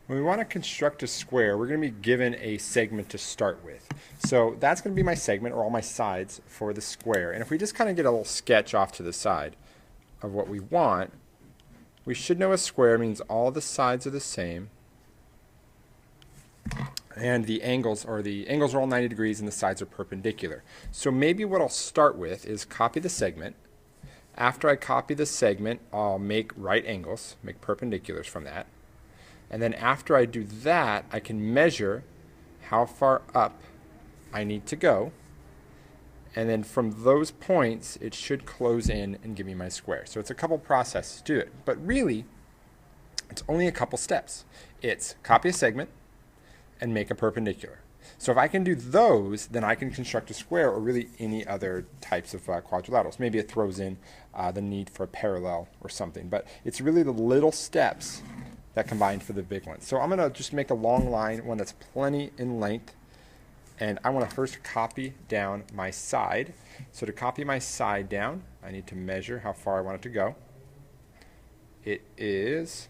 When we want to construct a square, we're going to be given a segment to start with. So that's going to be my segment, or all my sides for the square. And if we just kind of get a little sketch off to the side of what we want, we should know a square means all the sides are the same, and the angles are all 90 degrees and the sides are perpendicular. So maybe what I'll start with is copy the segment. After I copy the segment, I'll make right angles, make perpendiculars from that. And then after I do that, I can measure how far up I need to go. And then from those points, it should close in and give me my square. So it's a couple processes to do it. But really, it's only a couple steps. It's copy a segment and make a perpendicular. So if I can do those, then I can construct a square, or really any other types of quadrilaterals. Maybe it throws in the need for a parallel or something. But it's really the little steps that combine for the big one. So I'm going to just make a long line, one that's plenty in length. And I want to first copy down my side. So to copy my side down, I need to measure how far I want it to go. It is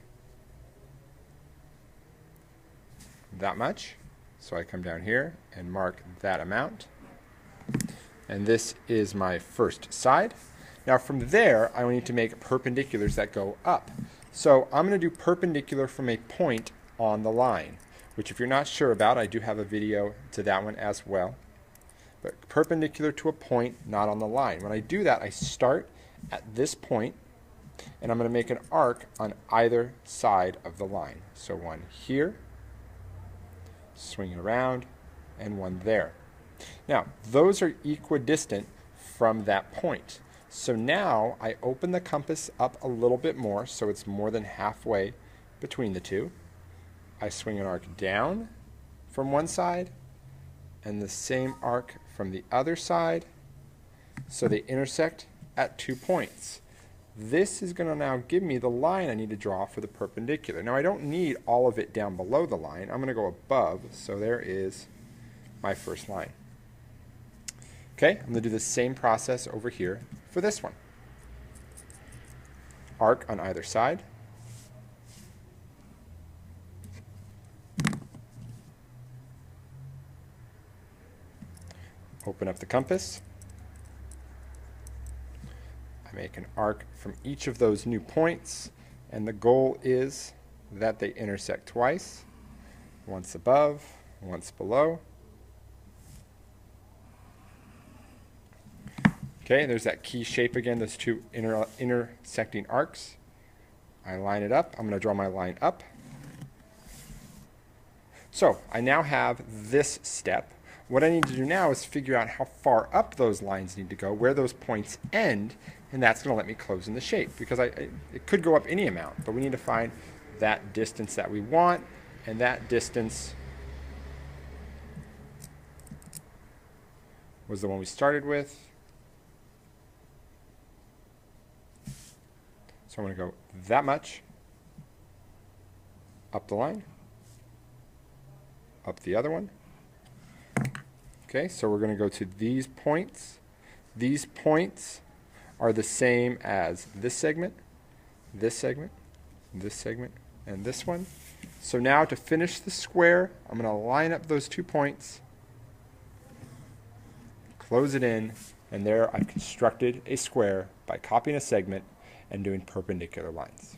that much. So I come down here and mark that amount. And this is my first side. Now from there, I need to make perpendiculars that go up. So I'm going to do perpendicular from a point on the line, which if you're not sure about, I do have a video to that one as well. But perpendicular to a point, not on the line. When I do that, I start at this point, and I'm going to make an arc on either side of the line. So one here, swing it around, and one there. Now, those are equidistant from that point. So now I open the compass up a little bit more, so it's more than halfway between the two. I swing an arc down from one side and the same arc from the other side, so they intersect at 2 points. This is going to now give me the line I need to draw for the perpendicular. Now I don't need all of it down below the line. I'm going to go above, so there is my first line. Okay, I'm going to do the same process over here for this one. Arc on either side. Open up the compass. I make an arc from each of those new points, and the goal is that they intersect twice, once above, once below. Okay, there's that key shape again, those two intersecting arcs. I line it up. I'm going to draw my line up. So I now have this step. What I need to do now is figure out how far up those lines need to go, where those points end, and that's going to let me close in the shape, because it could go up any amount, but we need to find that distance that we want, and that distance was the one we started with. So I'm going to go that much up the line, up the other one. Okay, so we're going to go to these points. These points are the same as this segment, this segment, this segment, and this one. So now to finish the square, I'm going to line up those 2 points, close it in, and there I've constructed a square by copying a segment and doing perpendicular lines.